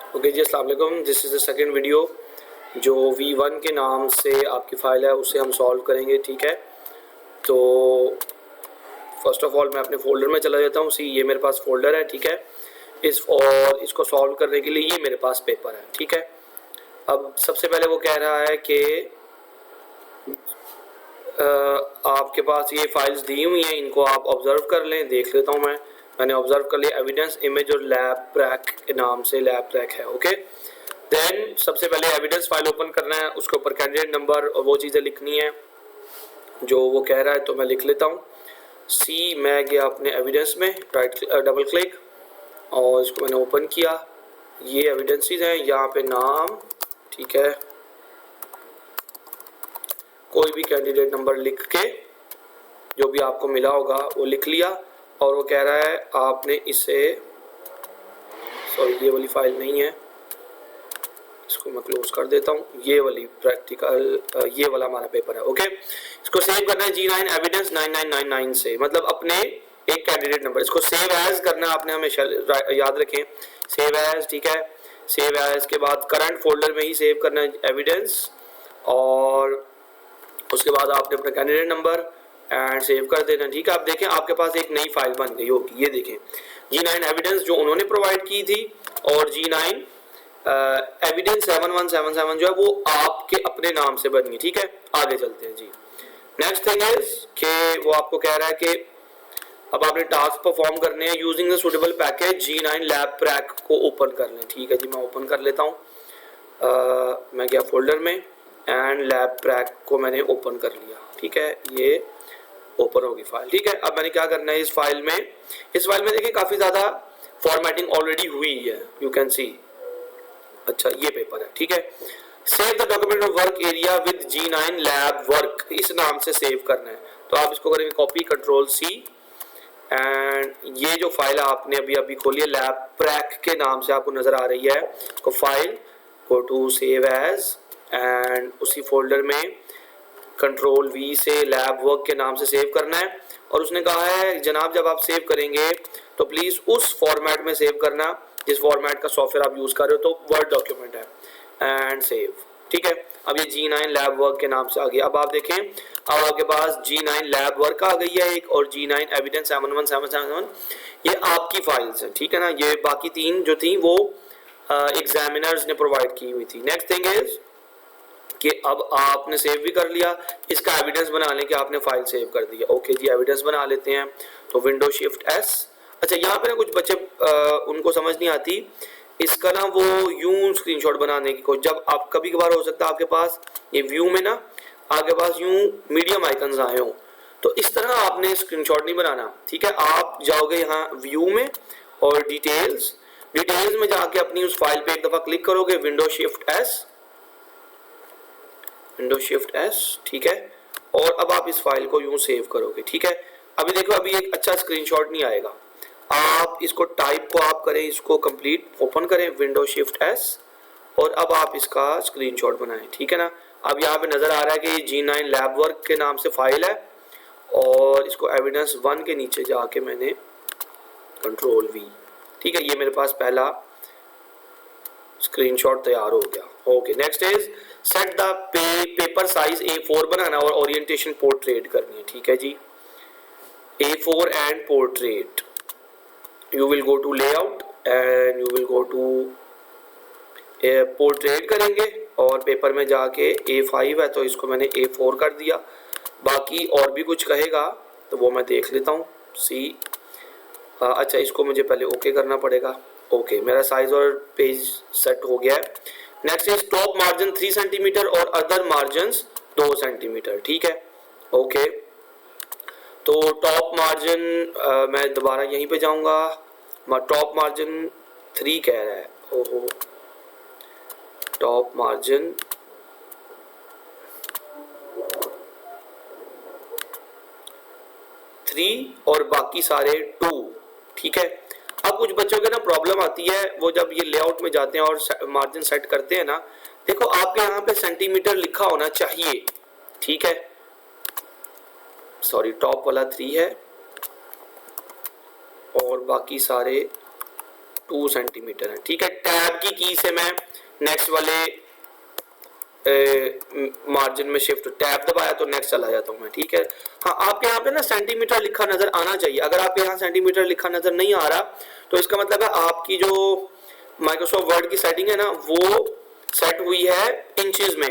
Okay जी, अस्सलाम वालेकुम। This is the second video जो V1 के नाम से आपकी फ़ाइल है उसे हम सॉल्व करेंगे, ठीक है। तो फर्स्ट ऑफ ऑल मैं अपने फ़ोल्डर में चला जाता हूँ। ये मेरे पास फ़ोल्डर है, ठीक है। इसको सॉल्व करने के लिए ये मेरे पास पेपर है, ठीक है। अब सबसे पहले वो कह रहा है कि आपके पास ये फाइल्स दी हुई हैं, इनको आप ऑब्ज़र्व कर लें। देख लेता हूँ मैंने ऑब्ज़र्व कर लिया। एविडेंस इमेज और लैब प्रैक के नाम से लैब प्रैक है, ओके। देन सबसे पहले एविडेंस फाइल ओपन करना है, उसके ऊपर कैंडिडेट नंबर और वो चीज़ें लिखनी है जो वो कह रहा है। तो मैं लिख लेता हूँ सी। मैं गया अपने एविडेंस में, डबल क्लिक और इसको मैंने ओपन किया। ये एविडेंसेस हैं, यहाँ पे नाम, ठीक है, कोई भी कैंडिडेट नंबर लिख के जो भी आपको मिला होगा वो लिख लिया। और वो कह रहा है आपने इसे, सॉरी ये वाली फाइल नहीं है, इसको मैं क्लोज कर देता हूँ। ये वाली प्रैक्टिकल, ये वाला हमारा पेपर है, ओके। इसको सेव करना है G9 एविडेंस 9999 से, मतलब अपने एक कैंडिडेट नंबर। इसको सेव एज करना है आपने, हमेशा याद रखें, सेव एज, ठीक है। सेव एज के बाद करंट फोल्डर में ही सेव करना है एविडेंस, और उसके बाद आपने अपना कैंडिडेट नंबर एंड सेव कर देना, ठीक है। आप देखें आपके पास एक नई फाइल बन गई होगी, ये देखें G9 एविडेंस जो उन्होंने प्रोवाइड की थी, और G9 एविडेंस 7177 जो है वो आपके अपने नाम से बन गई, ठीक है। आगे चलते हैं जी। नेक्स्ट थिंग इज कि वो आपको कह रहा है कि अब आपने टास्क परफॉर्म करने हैं using the suitable package G9 lab Prague को ओपन कर लें, ठीक है जी। मैं ओपन कर लेता हूँ। मैं गया फोल्डर में एंड लैब प्रैक को मैंने ओपन कर लिया, ठीक है। ये ओपन होगी फाइल, ठीक है। अब मैंने क्या करना है इस फाइल में देखिए काफ़ी ज़्यादा फॉर्मेटिंग ऑलरेडी हुई है, यू कैन सी। अच्छा ये पेपर है, ठीक है। Save the document of work area with G9 lab work, इस नाम से सेव करना है। तो आप इसको करेंगे कॉपी, कंट्रोल C, एंड ये जो फाइल आपने अभी अभी खोली है लैब प्रैक के नाम से आपको नज़र आ रही है, तो file go to save as and उसी फोल्डर में कंट्रोल V से लैब वर्क के नाम से सेव करना है। और उसने कहा है जनाब जब आप सेव करेंगे तो प्लीज़ उस फॉर्मेट में सेव करना जिस फॉर्मेट का सॉफ्टवेयर आप यूज़ कर रहे हो, तो वर्ड डॉक्यूमेंट है एंड सेव, ठीक है। अब ये G9 लैब वर्क के नाम से आ गया। अब आप देखें अब आपके पास G9 लैब वर्क आ गई है एक, और G9 एविडेंस 71777 ये आपकी फाइल्स हैं, ठीक है ना। ये बाकी तीन जो थी वो एग्जामिनर्स ने प्रोवाइड की हुई थी। नेक्स्ट थिंग इज कि अब आपने सेव भी कर लिया, इसका एविडेंस बना लें कि आपने फाइल सेव कर दी है। ओके जी, एविडेंस बना लेते हैं। तो विंडो शिफ्ट एस। अच्छा यहाँ पे ना कुछ बच्चे उनको समझ नहीं आती इसका ना, वो यूं स्क्रीनशॉट बनाने की कोशिश, जब आप कभी कभार हो सकता है आपके पास ये व्यू में ना आपके पास यूं मीडियम आइकन्स आए हों, तो इस तरह आपने स्क्रीनशॉट नहीं बनाना, ठीक है। आप जाओगे यहाँ व्यू में और डिटेल्स में जाके अपनी उस फाइल पे एक दफ़ा क्लिक करोगे, विंडो शिफ्ट एस, ठीक है। और अब आप इस फाइल को यूं सेव करोगे, ठीक है। अभी देखो अभी एक अच्छा स्क्रीनशॉट नहीं आएगा। आप इसको टाइप को आप करें, इसको कंप्लीट ओपन करें, विंडो शिफ्ट एस, और अब आप इसका स्क्रीनशॉट बनाएं, ठीक है ना। अब यहाँ पे नज़र आ रहा है कि ये G9 लैब वर्क के नाम से फाइल है, और इसको एविडेंस 1 के नीचे जाके मैंने कंट्रोल V, ठीक है। ये मेरे पास पहला स्क्रीनशॉट तैयार हो गया। Okay, next is set the paper size A4 बनाना और ओरिएंटेशन पोर्ट्रेट करनी है, ठीक है जी। A4 and portrait, you will go to layout and you will go to portrait करेंगे, और पेपर में जाके A5 है तो इसको मैंने A4 कर दिया। बाकी और भी कुछ कहेगा तो वो मैं देख लेता हूँ। सी अच्छा इसको मुझे पहले ओके करना पड़ेगा। ओके, मेरा साइज और पेज सेट हो गया है। Next is top margin 3 centimetre और अदर मार्जिन 2 सेंटीमीटर, ठीक है। ओके, तो टॉप मार्जिन मैं दोबारा यहीं पे जाऊंगा, टॉप मार्जिन 3 कह रहा है। ओहो, टॉप मार्जिन 3 और बाकी सारे 2, ठीक है। अब कुछ बच्चों के ना प्रॉब्लम आती है, वो जब ये लेआउट में जाते हैं और मार्जिन सेट करते हैं ना, देखो आपके यहाँ पे सेंटीमीटर लिखा होना चाहिए, ठीक है। सॉरी, टॉप वाला 3 है और बाकी सारे 2 सेंटीमीटर है। ठीक है, टैब की से मैं नेक्स्ट वाले मार्जिन में शिफ्ट, टैब दबाया तो नेक्स्ट चला जाता हूँ मैं। ठीक है, हाँ आपके यहाँ पे ना सेंटीमीटर लिखा नजर आना चाहिए। अगर आपके यहाँ सेंटीमीटर लिखा नजर नहीं आ रहा तो इसका मतलब है आपकी जो माइक्रोसॉफ्ट वर्ड की सेटिंग है ना वो सेट हुई है इंचेस में।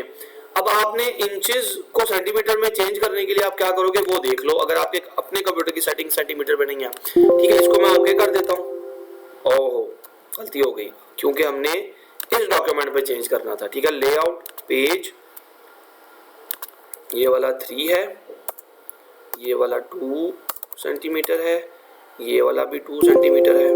अब आपने इंचेस को सेंटीमीटर में चेंज करने के लिए आप क्या करोगे वो देख लो, अगर आपके अपने कंप्यूटर की सेटिंग सेंटीमीटर पे नहीं है। ठीक है, इसको मैं ओके कर देता हूँ। ओहो गलती हो गई क्योंकि हमने इस डॉक्यूमेंट पे चेंज करना था। ठीक है, लेआउट पेज, ये वाला 3 है, ये वाला 2 सेंटीमीटर है, ये वाला भी 2 सेंटीमीटर है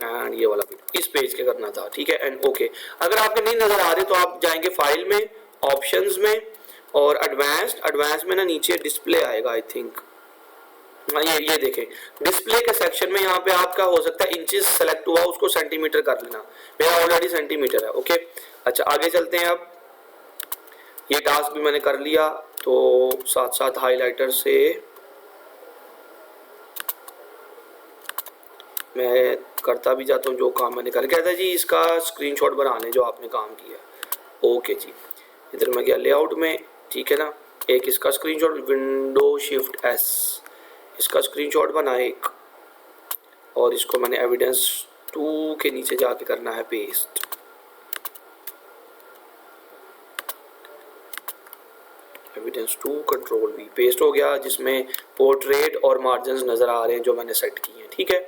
एंड ये वाला भी इस पेज के करना था। ठीक है, एंड ओके। अगर आपके नहीं नजर आ रहे तो आप जाएंगे फाइल में, ऑप्शंस में और एडवांस में ना नीचे डिस्प्ले आएगा आई थिंक, हाँ ये देखें डिस्प्ले के सेक्शन में यहाँ पे आपका हो सकता है इंचेस सेलेक्ट हुआ उसको सेंटीमीटर कर लेना, मेरा ऑलरेडी सेंटीमीटर है। ओके अच्छा आगे चलते हैं। अब ये टास्क भी मैंने कर लिया तो साथ साथ हाइलाइटर से मैं करता भी जाता हूँ जो काम मैंने कर। कहता है जी इसका स्क्रीनशॉट बना लें जो आपने काम किया। ओके जी, इधर मैं गया लेआउट में। ठीक है ना, एक इसका स्क्रीनशॉट, विंडो शिफ्ट एस, इसका स्क्रीनशॉट बना एक, और इसको मैंने एविडेंस 2 के नीचे जाके करना है paste. Evidence 2 control we, paste हो गया, जिसमें पोर्ट्रेट और मार्जिन्स नजर आ रहे हैं जो मैंने सेट किए हैं। ठीक है,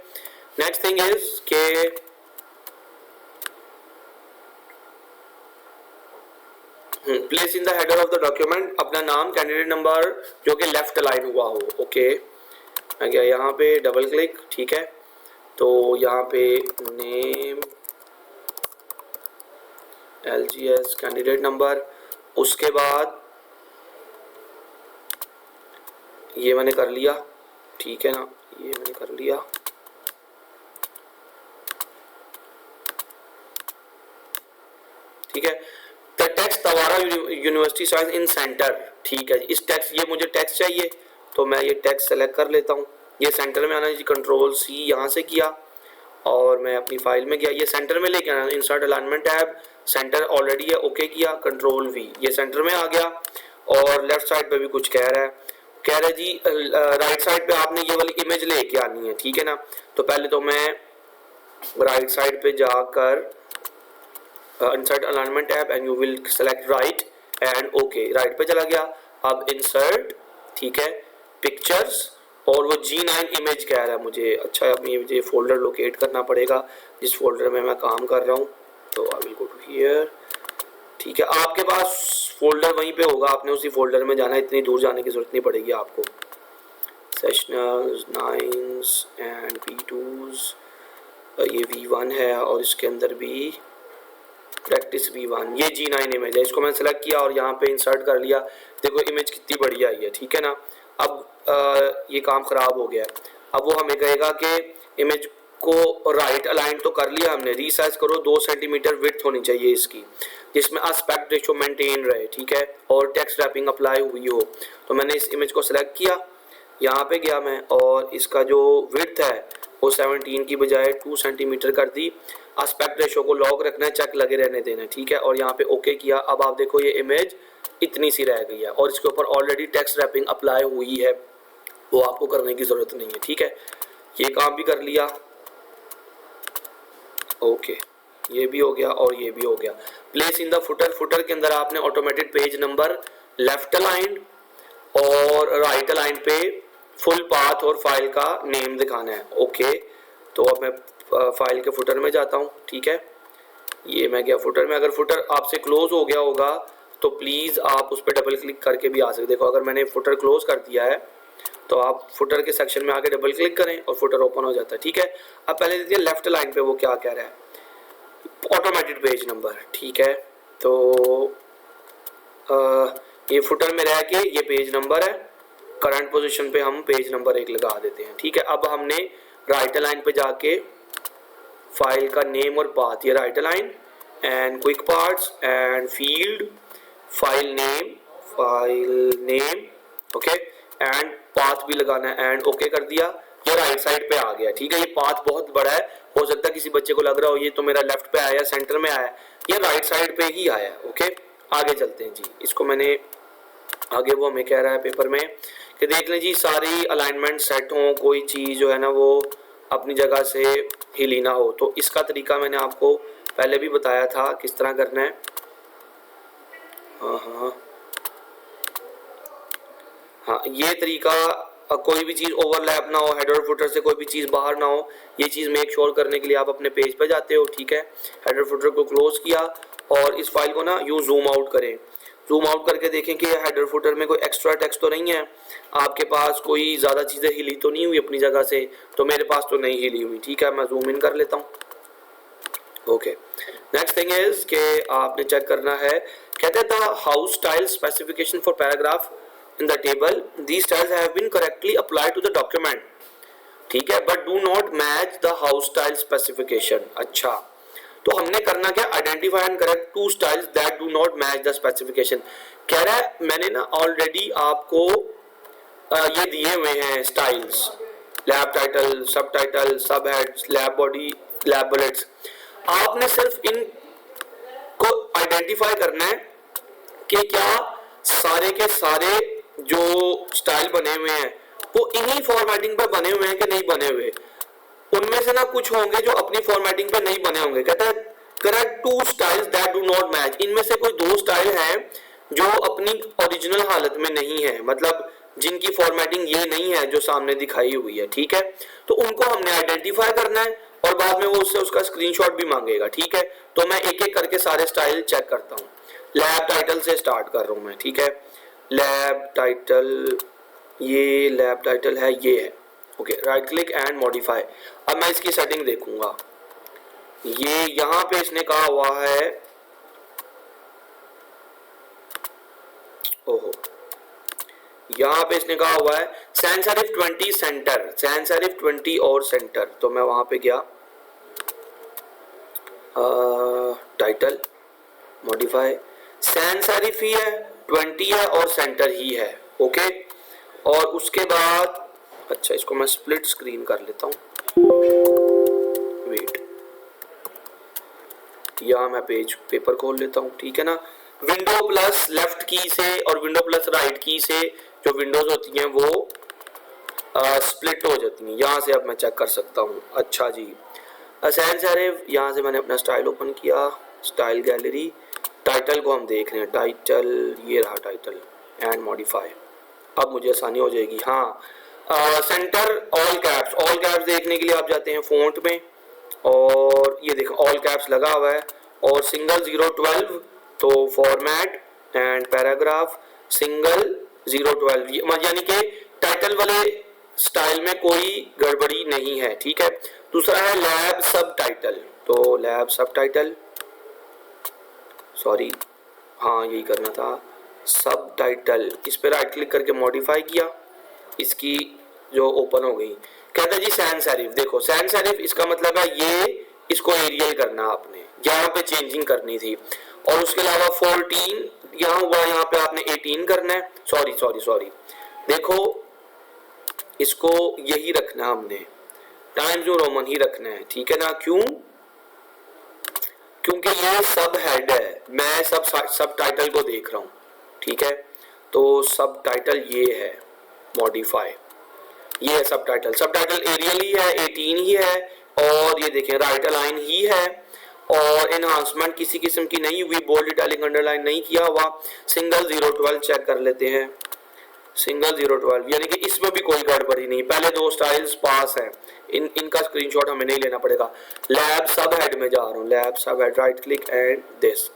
नेक्स्ट थिंग इज के place in the header of the document अपना नाम, कैंडिडेट नंबर जो कि लेफ्ट अलाइन हुआ हो। ओके मैं गया यहाँ पे, डबल क्लिक। ठीक है, तो यहाँ पे नेम LGS कैंडिडेट नंबर, उसके बाद ये मैंने कर लिया। ठीक है ना, ये मैंने कर लिया। ठीक है, द टेक्स्ट तवारा यूनिवर्सिटी साइंस इन सेंटर। ठीक है, इस टेक्स्ट, ये मुझे टेक्स्ट चाहिए तो मैं ये टेक्स्ट सेलेक्ट कर लेता हूँ। ये सेंटर में आना है जी, कंट्रोल C यहाँ से किया और मैं अपनी फाइल में गया, ये सेंटर में लेके आना, insert alignment tab, centre already है, ओके किया, कंट्रोल V, ये सेंटर में आ गया। और लेफ्ट साइड पे भी कुछ कह रहा है जी राइट साइड पे आपने ये वाली इमेज लेके आनी है। ठीक है ना, तो पहले तो मैं राइट साइड पे जाकर insert alignment tab and you will select right and okay, right पे चला गया। अब इंसर्ट, ठीक है, पिक्चर्स, और वो G9 इमेज कह रहा है मुझे। अच्छा अब मुझे फोल्डर लोकेट करना पड़ेगा जिस फोल्डर में मैं काम कर रहा हूँ, तो I will go to here. ठीक है, आपके पास फोल्डर वहीं पे होगा, आपने उसी फोल्डर में जाना है, इतनी दूर जाने की जरूरत नहीं पड़ेगी आपको। सेशनल्स 9s एंड V2s, ये V1 है और इसके अंदर भी प्रैक्टिस V1, ये G9 इमेज है, इसको मैंने सेलेक्ट किया और यहाँ पे इंसर्ट कर लिया। देखो इमेज कितनी बढ़िया आई है। ठीक है ना, अब ये काम ख़राब हो गया है। अब वो हमें कहेगा कि इमेज को राइट अलाइन तो कर लिया हमने, रीसाइज करो, 2 सेंटीमीटर विड्थ होनी चाहिए इसकी, जिसमें एस्पेक्ट रेशो मेंटेन रहे। ठीक है, और टेक्स्ट रैपिंग अप्लाई हुई हो। तो मैंने इस इमेज को सिलेक्ट किया, यहाँ पे गया मैं और इसका जो विड्थ है वो 17 की बजाय 2 सेंटीमीटर कर दी। एस्पेक्ट रेशो को लॉक रखना है, चेक लगे रहने देना है। ठीक है, और यहाँ पे ओके किया। अब आप देखो ये इमेज इतनी सी रह गई है और इसके ऊपर ऑलरेडी टेक्स्ट रैपिंग अप्लाई हुई है, वो आपको करने की ज़रूरत नहीं है। ठीक है, ये काम भी कर लिया। ओके ये भी हो गया और ये भी हो गया। Place in the footer, footer के अंदर आपने automated page number left align और राइट अलाइन पे फुल पाथ और फाइल का नेम दिखाना है। ओके, तो अब मैं फाइल के फुटर में जाता हूँ। ठीक है, ये मैं गया फुटर में। अगर फुटर आपसे क्लोज हो गया होगा तो प्लीज़ आप उस पर डबल क्लिक करके भी आ सकते। देखो अगर मैंने फुटर क्लोज कर दिया है तो आप फुटर के सेक्शन में आके डबल क्लिक करें और फुटर ओपन हो जाता है। ठीक है, अब पहले देखिए लेफ्ट लाइन पे वो क्या कह रहा है, ऑटोमेटेड पेज नंबर। ठीक है, तो ये फुटर में रह के ये पेज नंबर है, करंट पोजीशन पे हम पेज नंबर 1 लगा देते हैं। ठीक है, अब हमने राइट लाइन पे जाके फाइल का नेम और पाथ, ये right line and quick parts and field, file name okay and path भी लगाना है एंड ओके कर दिया। ये राइट साइड पे आ गया। ठीक है, ये पाथ बहुत बड़ा है, हो सकता है किसी बच्चे को लग रहा हो ये तो मेरा लेफ्ट पे आया, सेंटर में आया, ये राइट साइड पे ही आया। ओके, आगे चलते हैं जी। इसको मैंने आगे, वो हमें कह रहा है पेपर में कि देख लें जी सारी अलाइनमेंट सेट हों, कोई चीज़ जो है ना वो अपनी जगह से हिली ना हो। तो इसका तरीका मैंने आपको पहले भी बताया था किस तरह करना है। हाँ, ये तरीका, कोई भी चीज़ ओवरलैप ना हो, हेडर फुटर से कोई भी चीज़ बाहर ना हो, ये चीज़ मेक श्योर करने के लिए आप अपने पेज पे जाते हो। ठीक है, हेडर फुटर को क्लोज किया और इस फाइल को ना यूँ जूम आउट करें। जूम आउट करके देखें कि हेडर फुटर में कोई एक्स्ट्रा टेक्स्ट तो नहीं है, आपके पास कोई ज़्यादा चीज़ें हिली तो नहीं हुई अपनी जगह से। तो मेरे पास तो नहीं हिली हुई। ठीक है, मैं जूम इन कर लेता हूँ। ओके, नेक्स्ट थिंग इज कि आपने चेक करना है, कहते हैं the house style specification for paragraph in the table, these styles have been correctly applied to the document। ठीक है, but do not match the house style specification. अच्छा, तो हमने करना क्या, identify and correct two styles that do not match the specification. कह रहा है मैंने ना ऑलरेडी आपको ये दिए हुए हैं स्टाइल्स, लैब टाइटल, सब टाइटल, सब heads, lab body, lab bullets. आपने सिर्फ इन को आइडेंटिफाई करना है कि क्या सारे के सारे जो स्टाइल बने हुए हैं वो इन्हीं फॉर्मेटिंग पे बने हुए हैं कि नहीं बने हुए। उनमें से ना कुछ होंगे जो अपनी फॉर्मेटिंग पे नहीं बने होंगे। कहता है correct two styles that do not match. इनमें से कोई दो स्टाइल हैं जो अपनी ओरिजिनल हालत में नहीं है, मतलब जिनकी फॉर्मेटिंग ये नहीं है जो सामने दिखाई हुई है। ठीक है, तो उनको हमने आइडेंटिफाई करना है और बाद में वो उससे उसका स्क्रीनशॉट भी मांगेगा। ठीक है, तो मैं एक एक करके सारे स्टाइल चेक करता हूँ। लैब टाइटल से स्टार्ट कर रहा हूँ मैं। ठीक है, लैब टाइटल, ये लैब टाइटल है, ये है। Okay, right click and modify. अब मैं इसकी सेटिंग देखूंगा। ये यहाँ पे इसने कहा हुआ है, ओहो, यहाँ पे इसने कहा हुआ है sans serif 20 centre, sans serif 20 और सेंटर। तो मैं वहां पे गया, टाइटल, मॉडिफाई, सैन सेरिफ ही है, 20 है और सेंटर ही है। ओके, और उसके बाद अच्छा इसको मैं स्प्लिट स्क्रीन कर लेता हूँ, वेट, या मैं पेपर खोल लेता हूँ। ठीक है ना, विंडो प्लस लेफ्ट की से और विंडो प्लस राइट की से जो विंडोज होती हैं वो स्प्लिट हो जाती हैं। यहाँ से अब मैं चेक कर सकता हूँ। अच्छा जी, सैन सेरिफ, यहाँ से मैंने अपना स्टाइल ओपन किया, स्टाइल गैलरी, टाइटल को हम देख रहे हैं, टाइटल ये रहा टाइटल, एंड मॉडिफाई। अब मुझे आसानी हो जाएगी। हाँ, centre all caps, all caps देखने के लिए आप जाते हैं फ़ॉन्ट में और ये देखो ऑल कैप्स लगा हुआ है, और सिंगल 012 तो फॉर्मेट एंड पैराग्राफ सिंगल 012, यानी कि टाइटल वाले स्टाइल में कोई गड़बड़ी नहीं है। ठीक है, दूसरा है लैब सब टाइटल, तो लैब सब टाइटल, सॉरी हाँ यही करना था, सब टाइटल, इस पर राइट क्लिक करके मॉडिफाई किया, इसकी जो ओपन हो गई। कहता है जी सैन सेरिफ, देखो सैन सेरिफ इसका मतलब है ये, इसको एरियल करना आपने, यहाँ पे चेंजिंग करनी थी। और उसके अलावा 14 यहाँ हुआ, यहाँ पे आपने 18 करना है, सॉरी सॉरी सॉरी, देखो इसको यही रखना हमने, टाइम्स न्यू रोमन ही रखना है। ठीक है ना, क्यों, क्योंकि ये सब हेड है, मैं सब टाइटल को देख रहा हूँ। ठीक है, तो सब टाइटल ये है, मॉडिफाई, ये है सब टाइटल, सब टाइटल एरियल ही है, 18 ही है, और ये देखें राइट अलाइन ही है, और एनहांसमेंट किसी किस्म की नहीं हुई, बोल्ड इटैलिक अंडरलाइन नहीं किया हुआ। सिंगल 012 चेक कर लेते हैं, सिंगल 012 यानी कि इसमें भी कोई गड़बड़ी नहीं, पहले दो स्टाइल्स पास हैं, इनका स्क्रीनशॉट हमें नहीं लेना पड़ेगा। लैब सब हेड में जा रहा हूँ, लैब सब head, right click and this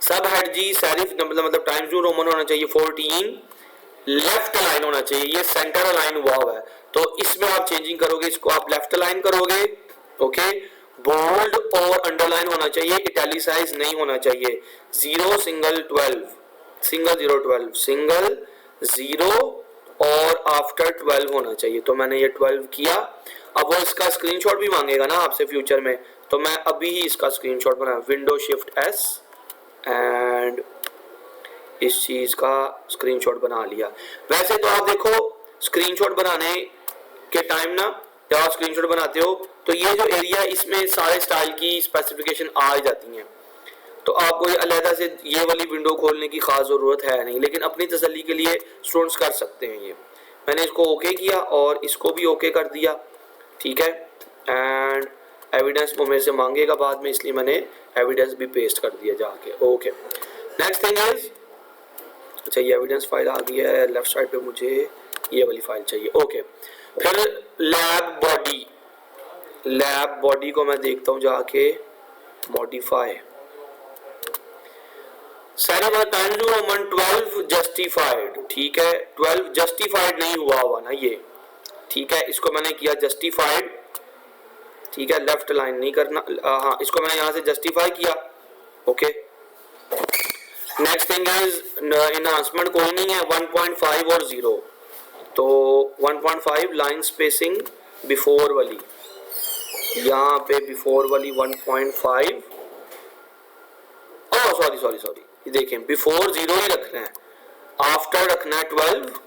सब हेड जी, सेरिफ मतलब टाइम्स न्यू रोमन होना चाहिए, 14 लेफ्ट अलाइन होना चाहिए, ये सेंटर अलाइन हुआ है, तो इसमें आप चेंजिंग करोगे, इसको आप लेफ्ट अलाइन करोगे। ओके, बोल्ड और अंडरलाइन होना चाहिए, इटैलिसाइज नहीं होना चाहिए। 0 सिंगल 12, सिंगल 012, सिंगल 0 और आफ्टर 12 होना चाहिए, तो मैंने ये 12 किया। अब वो इसका स्क्रीनशॉट भी मांगेगा ना आपसे फ्यूचर में, तो मैं अभी ही इसका स्क्रीनशॉट बनाया, विंडो शिफ्ट एस एंड इस चीज का स्क्रीनशॉट बना लिया। वैसे तो आप देखो स्क्रीनशॉट बनाने के टाइम ना जब आप स्क्रीनशॉट बनाते हो तो ये जो एरिया इसमें सारे स्टाइल की स्पेसिफिकेशन आ जाती हैं, तो आपको ये अलहदा से ये वाली विंडो खोलने की खास ज़रूरत है नहीं, लेकिन अपनी तसल्ली के लिए स्टूडेंट्स कर सकते हैं। ये मैंने इसको ओके किया और इसको भी ओके कर दिया, ठीक है। एंड एविडेंस वो मेरे से मांगेगा बाद में, इसलिए मैंने एविडेंस भी पेस्ट कर दिया जाके। ओके, नेक्स्ट थिंग इज, अच्छा ये एविडेंस फाइल आ गई है, लेफ्ट साइड पे मुझे ये वाली फाइल चाहिए। ओके, फिर लैब बॉडी को मैं देखता हूँ जाके, मॉडिफाई साइड 12 जस्टिफाइड, ठीक है। 12 जस्टिफाइड नहीं हुआ ना ये, ठीक है। इसको मैंने किया जस्टिफाइड, ठीक है। लेफ्ट लाइन नहीं करना, हाँ इसको मैंने यहाँ से जस्टिफाई किया। Okay, next thing is enhancement कोई नहीं है, 1.5 और 0, तो 1.5 लाइन स्पेसिंग बिफोर वाली, यहाँ पे बिफोर वाली 1.5, सॉरी ये देखें, बिफोर 0 ही रखना है, आफ्टर रखना है 12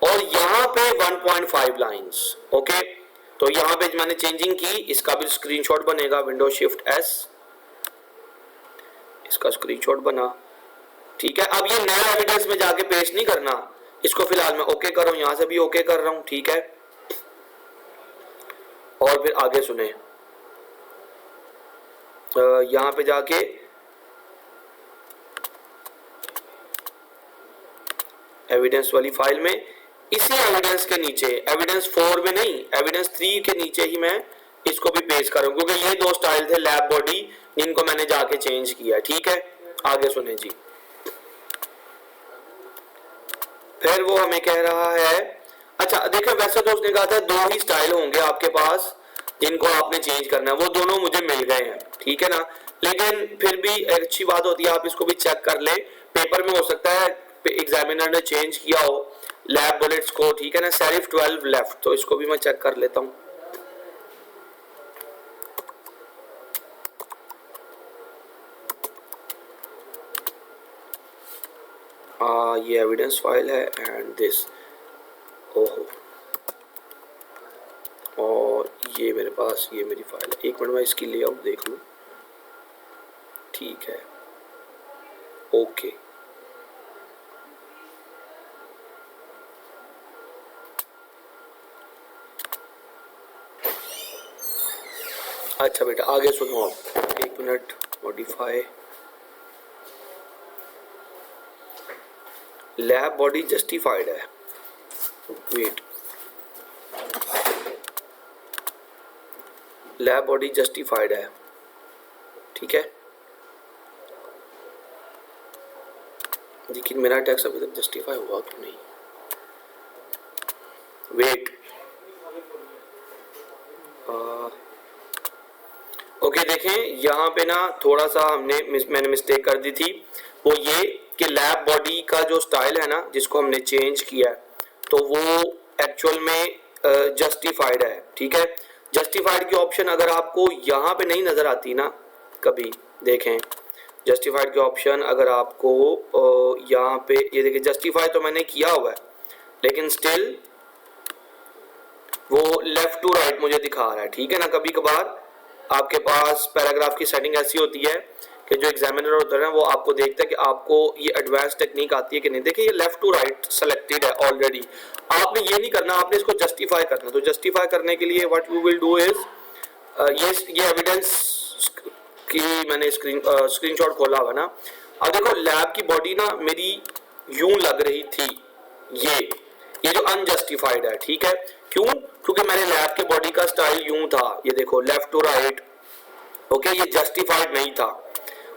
और यहाँ पे 1.5 लाइंस। ओके, तो यहाँ पे मैंने चेंजिंग की, इसका भी स्क्रीनशॉट बनेगा, विंडो शिफ्ट एस, इसका स्क्रीनशॉट बना, ठीक है। अब ये नया एविडेंस में जाके पेश नहीं करना, इसको फिलहाल मैं ओके कर रहा हूँ, यहाँ से भी ओके कर रहा हूँ, ठीक है। और फिर आगे सुने, यहाँ पे जाके एविडेंस वाली फाइल में, इसी एविडेंस के नीचे, एविडेंस 4 में नहीं, एविडेंस 3 के नीचे ही मैं इसको भी पेश करूँ, क्योंकि ये दो स्टाइल थे लैब बॉडी जिनको मैंने जाके चेंज किया, ठीक है। आगे सुने जी, फिर वो हमें कह रहा है, अच्छा देखो वैसे तो उसने कहा था 2 ही स्टाइल होंगे आपके पास जिनको आपने चेंज करना है, वो दोनों मुझे मिल गए हैं, ठीक है ना। लेकिन फिर भी एक अच्छी बात होती है, आप इसको भी चेक कर ले, पेपर में हो सकता है एग्जामिनर ने चेंज किया हो लैब बुलेट्स को, ठीक है ना। सिर्फ 12 लेफ्ट, तो इसको भी मैं चेक कर लेता हूँ। ये एविडेंस फाइल है एंड दिस, ओहो, और ये मेरे पास ये मेरी फाइल है। एक मिनट में इसकी लेआउट देख लूँ, ठीक है। ओके, अच्छा बेटा आगे सुनो आप, एक minute, modify lab body justified है, वेट, लैब बॉडी जस्टिफाइड है, ठीक है। लेकिन मेरा टैक्स अभी तक जस्टिफाई हुआ क्यों नहीं, वेट, ओके देखें यहाँ पे ना थोड़ा सा मैंने मिस्टेक कर दी थी, वो ये कि लैब बॉडी का जो स्टाइल है ना जिसको हमने चेंज किया है, तो वो एक्चुअल में जस्टिफाइड है, ठीक है। जस्टिफाइड की ऑप्शन अगर आपको यहाँ पे नहीं नज़र आती ना, कभी देखें जस्टिफाइड की ऑप्शन अगर आपको यहाँ पे, ये देखिए जस्टिफाई तो मैंने किया हुआ है, लेकिन स्टिल वो लेफ्ट टू राइट मुझे दिखा रहा है, ठीक है ना। कभी कभार आपके पास पैराग्राफ की सेटिंग ऐसी होती है कि जो एग्जामिनर होता है ना वो आपको देखता है कि आपको ये एडवांस टेक्निक आती है कि नहीं। देखिए ये लेफ्ट टू राइट सेलेक्टेड है ऑलरेडी, आपने ये नहीं करना, आपने इसको जस्टिफाई करना। तो जस्टिफाई करने के लिए what we will do is, ये एविडेंस की मैंने स्क्रीनशॉट खोला हुआ ना, अब देखो लैब की बॉडी ना मेरी यूं लग रही थी, ये जो अनजस्टिफाइड है, ठीक है। क्यों? क्योंकि मैंने लैब के बॉडी का स्टाइल यूं था, ये देखो लेफ्ट टू राइट, ओके, ये जस्टिफाइड नहीं था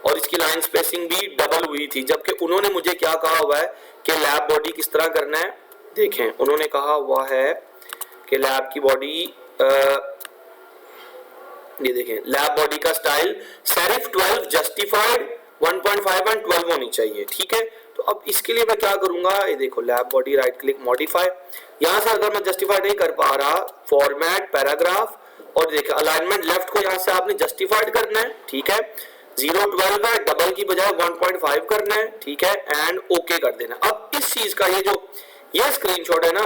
और इसकी लाइन स्पेसिंग भी डबल हुई थी। जबकि उन्होंने मुझे क्या कहा हुआ है कि लैब बॉडी किस तरह करना है, देखें उन्होंने कहा हुआ है कि लैब की बॉडी, ये देखें लैब बॉडी का स्टाइल सिर्फ 12 जस्टिफाइड 1.5 एंड 12 होनी चाहिए, ठीक है। तो अब इसके लिए मैं क्या करूंगा, ये देखो lab body, right click, modify, यहां से अगर मैं जस्टिफाई नहीं कर पा रहा, फॉर्मेट पैराग्राफ, और देखिए अलाइनमेंट लेफ्ट को यहां से आपने जस्टिफाइड करना है, ठीक है। 0-12 है, डबल की बजाय 1.5 करना है, ठीक है, एंड ओके कर देना। अब इस चीज का ये स्क्रीनशॉट है ना,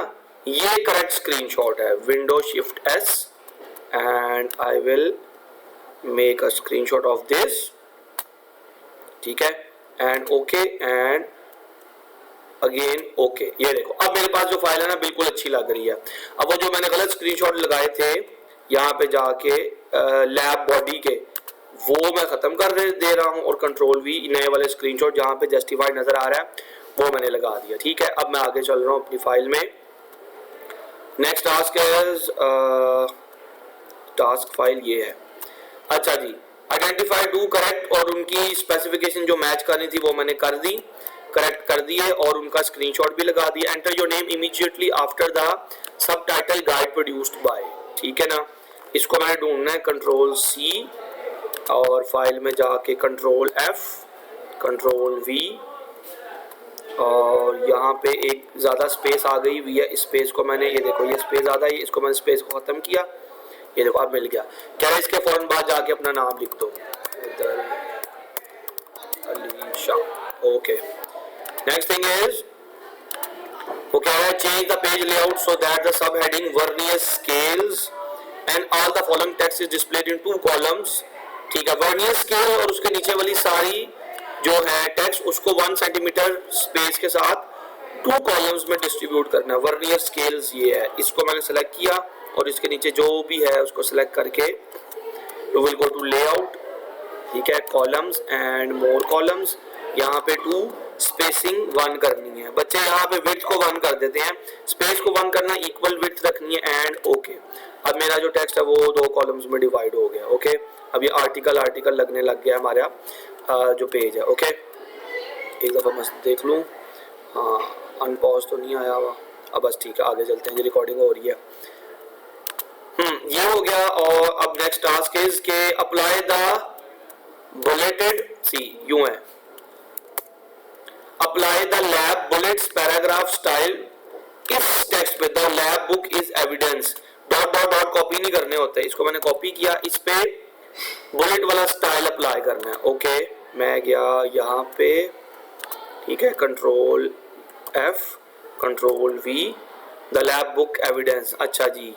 ये करेक्ट स्क्रीनशॉट है, window shift S, and I will make a screenshot of this, ठीक है, and okay and again okay. ये देखो अब मेरे पास जो फाइल है ना बिल्कुल अच्छी लग रही है। अब वो जो मैंने गलत स्क्रीनशॉट लगाए थे यहाँ पे जाके लैब बॉडी के, वो मैं खत्म कर दे रहा हूँ और कंट्रोल वी नए वाले स्क्रीनशॉट जहाँ पे जस्टिफाइड नजर आ रहा है वो मैंने लगा दिया, ठीक है। अब मैं आगे चल रहा हूँ अपनी फाइल में। नेक्स्ट टास्क है टास्क फाइल ये है, अच्छा जी, आइडेंटिफाई डू करेक्ट, और उनकी स्पेसिफिकेशन जो मैच करनी थी वो मैंने कर दी, करेक्ट कर दिए और उनका स्क्रीनशॉट भी लगा दिया। Enter your name immediately after the subtitle guide produced by, ठीक है ना। इसको मैंने ढूंढना है, कंट्रोल सी और फाइल में जाके कंट्रोल एफ, कंट्रोल वी, और यहाँ पे एक ज़्यादा स्पेस आ गई हुई है, इस स्पेस को मैंने, ये देखो ये स्पेस ज़्यादा है, इसको मैंने स्पेस को ख़त्म किया, ये देखो अब मिल गया। क्या है, इसके फौरन बाद जाके अपना नाम लिख दो, Alisha, okay. Next thing is वो कह रहा है change the page layout so that the sub heading vernier scales and all the following text is displayed in 2 columns, ठीक है। वर्नियर स्केल और उसके नीचे वाली सारी जो है टेक्स्ट उसको 1 सेंटीमीटर स्पेस के साथ 2 कॉलम्स में डिस्ट्रीब्यूट करना है। वर्नियर स्केल्स ये है, इसको मैंने सेलेक्ट किया और इसके नीचे जो भी है उसको सेलेक्ट करके you will go to layout, ठीक है, कॉलम्स एंड मोर कॉलम्स, यहाँ पे 2 स्पेसिंग 1 करनी है। बच्चे यहाँ पे विड्थ को 1 कर देते हैं, स्पेस को 1 करना, इक्वल विड्थ रखनी है एंड ओके। अब मेरा जो टेक्स्ट है वो 2 कॉलम्स में डिवाइड हो गया, ओके। अब ये आर्टिकल लगने लग गया हमारा जो पेज है, ओके। एक दफ़ा मैं देख लूँ, हाँ अनपॉज तो नहीं आया हुआ, अब बस ठीक है आगे चलते हैं, ये रिकॉर्डिंग हो रही है। ये हो गया। और अब नेक्स्ट टास्क इज के अप्लाई द बुलेटेड, सी यूं है, apply the lab bullets paragraph style इस टेक्स्ट पे, the lab book is evidence, dot dot dot copy नहीं करने होते, इसको मैंने कॉपी किया, इस पे बुलेट वाला स्टाइल अप्लाई करना है, ओके। मैं गया यहाँ पे, ठीक है, control F, control we, the lab book evidence, अच्छा जी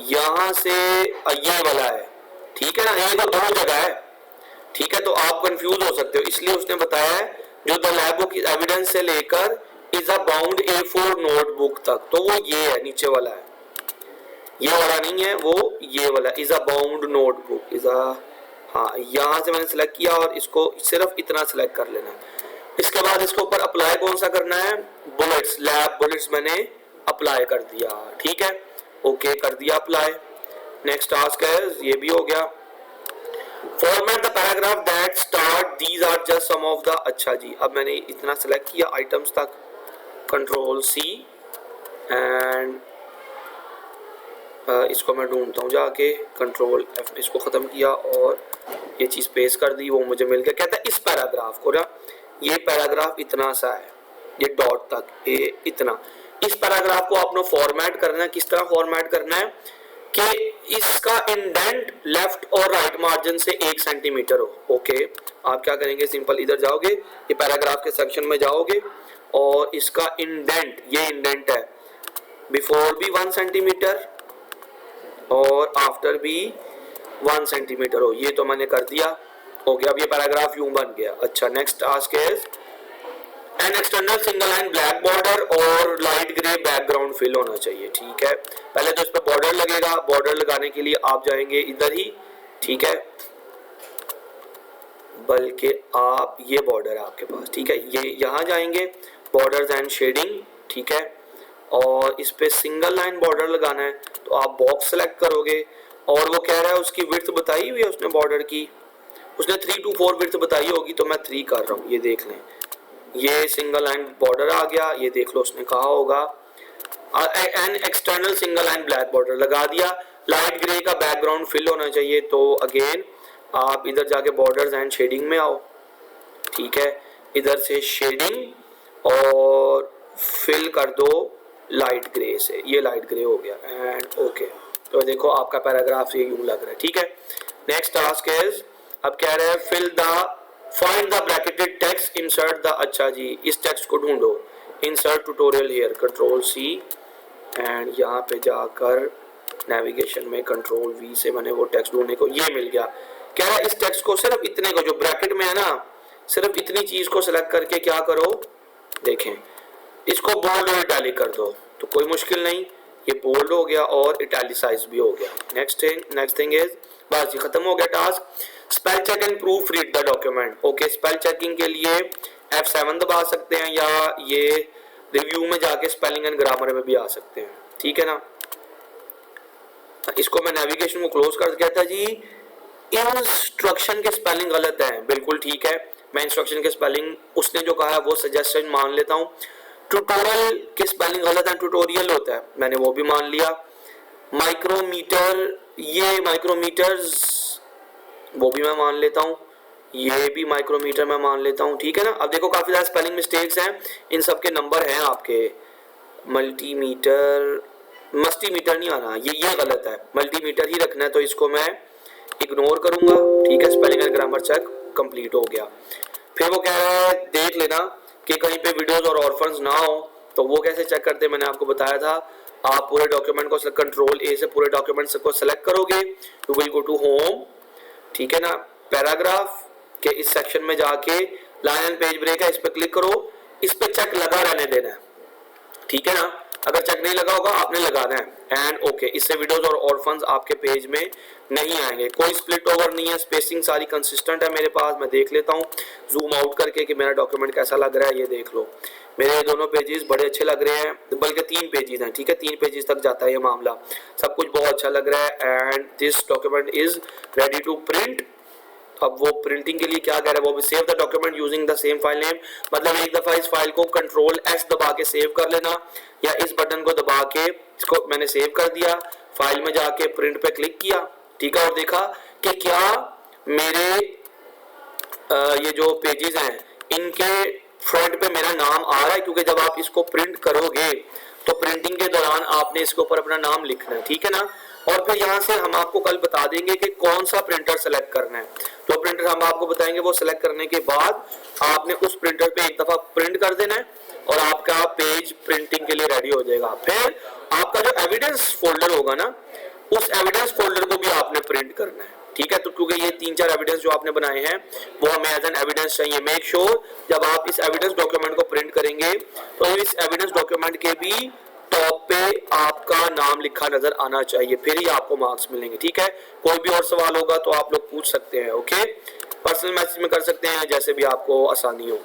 यहाँ से ये वाला है, ठीक है ना, ये तो 2 जगह है, ठीक है, तो आप कंफ्यूज हो सकते हो, इसलिए उसने बताया है जो द लैब बुक एविडेंस से लेकर is a bound A4 notebook तक, तो वो ये है, नीचे वाला है, ये वाला नहीं है, वो ये वाला is a bound notebook is a, हाँ यहाँ से मैंने सेलेक्ट किया और इसको सिर्फ इतना सेलेक्ट कर लेना है। इसके बाद इसके ऊपर अप्लाई कौन सा करना है, बुलेट्स, लैब बुलेट्स मैंने अप्लाई कर दिया, ठीक है, ओके कर दिया अप्लाई। नेक्स्ट टास्क है, ये भी हो गया, format the paragraph that start these are just some of the, अच्छा जी अब मैंने इतना सेलेक्ट किया आइटम्स तक, कंट्रोल सी एंड इसको मैं ढूंढता हूँ जाके, कंट्रोल एफ, इसको ख़त्म किया और ये चीज़ पेस्ट कर दी, वो मुझे मिल गया। कहता है इस पैराग्राफ को ना, ये पैराग्राफ इतना सा है, ये डॉट तक, ये इतना, इस पैराग्राफ को आपने फॉर्मेट करना है। किस तरह फॉर्मेट करना है कि इसका इंडेंट लेफ्ट और राइट मार्जिन से 1 सेंटीमीटर हो, ओके। आप क्या करेंगे, सिंपल इधर जाओगे, ये पैराग्राफ के सेक्शन में जाओगे और इसका इंडेंट, ये इंडेंट है, बिफोर भी 1 सेंटीमीटर और आफ्टर भी 1 सेंटीमीटर हो, ये तो मैंने कर दिया, हो गया। अब ये पैराग्राफ यूं बन गया। अच्छा next task is an external single line black border और लाइट ग्रे बैकग्राउंड फिल होना चाहिए, ठीक है। पहले तो इस पर बॉर्डर लगेगा, बॉर्डर लगाने के लिए आप जाएंगे इधर ही, ठीक है, बल्कि आप ये बॉर्डर है आपके पास, ठीक है, ये यहाँ जाएंगे बॉर्डर्स एंड शेडिंग, ठीक है, और इस पे सिंगल लाइन बॉर्डर लगाना है, तो आप बॉक्स सेलेक्ट करोगे और वो कह रहा है उसकी विड्थ बताई हुई है उसने बॉर्डर की, उसने 3 to 4 विड्थ बताई होगी, तो मैं 3 कर रहा हूँ, ये देख लें, ये सिंगल लाइन बॉर्डर आ गया, ये देख लो उसने कहा होगा an external single line black border लगा दिया, लाइट ग्रे का बैकग्राउंड फिल होना चाहिए, तो अगेन आप इधर जाके बॉर्डर्स एंड शेडिंग में आओ, ठीक है, इधर से शेडिंग और फिल कर दो लाइट ग्रे से, ये लाइट ग्रे हो गया एंड ओके। तो देखो आपका पैराग्राफ ये यूं लग रहा है, ठीक है। नेक्स्ट टास्क इज, अब कह रहे हैं fill the, find the bracketed text, insert the, अच्छा जी इस टेक्स्ट को ढूंढो, insert tutorial here, control C and यहाँ पे जाकर नेविगेशन में कंट्रोल वी से मैंने वो टेक्स्ट ढूंढने को ये मिल गया। कह रहा है इस टेक्स्ट को सिर्फ इतने को जो ब्रैकेट में है ना, सिर्फ इतनी चीज को सिलेक्ट करके क्या करो, देखें, इसको बोल्ड और इटैलिक कर दो, तो कोई मुश्किल नहीं, ये बोल्ड हो गया और इटैलिसाइज भी हो गया। नेक्स्ट थिंग इज, बस ये खत्म हो गया task. Spell check and proofread the document. Okay, spell checking के लिए F7 दबा सकते हैं या ये रिव्यू में जाके स्पेलिंग एंड ग्रामर में भी आ सकते हैं, ठीक है ना। इसको मैं नेविगेशन को क्लोज कर कहता जी इंस्ट्रक्शन के स्पेलिंग गलत है, बिल्कुल ठीक है, मैं इंस्ट्रक्शन के स्पेलिंग उसने जो कहा है वो सजेशन मान लेता हूँ। ट्यूटोरियल के स्पेलिंग गलत है, ट्यूटोरियल होता है, मैंने वो भी मान लिया। माइक्रोमीटर, ये माइक्रोमीटर्स वो भी मैं मान लेता हूँ, ये भी माइक्रोमीटर मैं मान लेता हूँ, ठीक है ना। अब देखो काफी ज्यादा स्पेलिंग मिस्टेक्स हैं, इन सब के नंबर हैं आपके। मल्टीमीटर, मस्टीमीटर नहीं आना, ये गलत है, मल्टीमीटर ही रखना है, तो इसको मैं इग्नोर करूंगा, ठीक है। Spelling and grammar check complete हो गया। फिर वो कह रहा है देख लेना कि कहीं पे वीडियोस और ऑर्फन्स ना हो, तो वो कैसे चेक करते हैं, मैंने आपको बताया था। आप पूरे डॉक्यूमेंट को कंट्रोल ए से पूरे डॉक्यूमेंट को सेलेक्ट करोगे, you will go to home, ठीक है ना, पैराग्राफ के इस सेक्शन में जाके लाइन एंड पेज ब्रेक है, इस पे क्लिक करो, इस पे चेक लगा रहने देना है, ठीक है ना। अगर चेक नहीं लगा होगा आपने लगाना है एंड ओके, इससे वीडियोस और ऑर्फन्स आपके पेज में नहीं आएंगे। कोई स्प्लिट ओवर नहीं है, स्पेसिंग सारी कंसिस्टेंट है मेरे पास। मैं देख लेता हूँ जूम आउट करके कि मेरा डॉक्यूमेंट कैसा लग रहा है, ये देख लो, मेरे दोनों पेजेस बड़े अच्छे लग रहे हैं, बल्कि 3 पेजेस हैं, ठीक है, 3 पेजेस तक जाता है ये मामला, सब कुछ बहुत अच्छा लग रहा है and this document is ready to print. अब वो प्रिंटिंग के लिए क्या कह रहा है, वो भी save the document using the same file name, मतलब एक दफा इस फाइल को कंट्रोल एस दबा के सेव कर लेना, या इस बटन को दबा के इसको मैंने सेव कर दिया, फाइल में जाके प्रिंट पे क्लिक किया, ठीक है, और देखा कि क्या मेरे ये जो पेजेस हैं इनके फ्रंट पे मेरा नाम आ रहा है, क्योंकि जब आप इसको प्रिंट करोगे तो प्रिंटिंग के दौरान आपने इसके ऊपर अपना नाम लिखना है, ठीक है ना। और फिर यहाँ से हम आपको कल बता देंगे कि कौन सा प्रिंटर सेलेक्ट करना है, जो प्रिंटर हम आपको बताएंगे वो सेलेक्ट करने के बाद आपने उस प्रिंटर पे एक दफा प्रिंट कर देना है और आपका पेज प्रिंटिंग के लिए रेडी हो जाएगा। फिर आपका जो एविडेंस फोल्डर होगा ना, उस एविडेंस फोल्डर को भी आपने प्रिंट करना है, ठीक है। तो क्योंकि ये 3-4 एविडेंस जो आपने बनाए हैं वो हमें एज एन एविडेंस चाहिए। मेक श्योर जब आप इस एविडेंस डॉक्यूमेंट को प्रिंट करेंगे तो इस एविडेंस डॉक्यूमेंट के भी टॉप पे आपका नाम लिखा नजर आना चाहिए, फिर ही आपको मार्क्स मिलेंगे, ठीक है। कोई भी और सवाल होगा तो आप लोग पूछ सकते हैं, ओके, पर्सनल मैसेज में कर सकते हैं, जैसे भी आपको आसानी हो।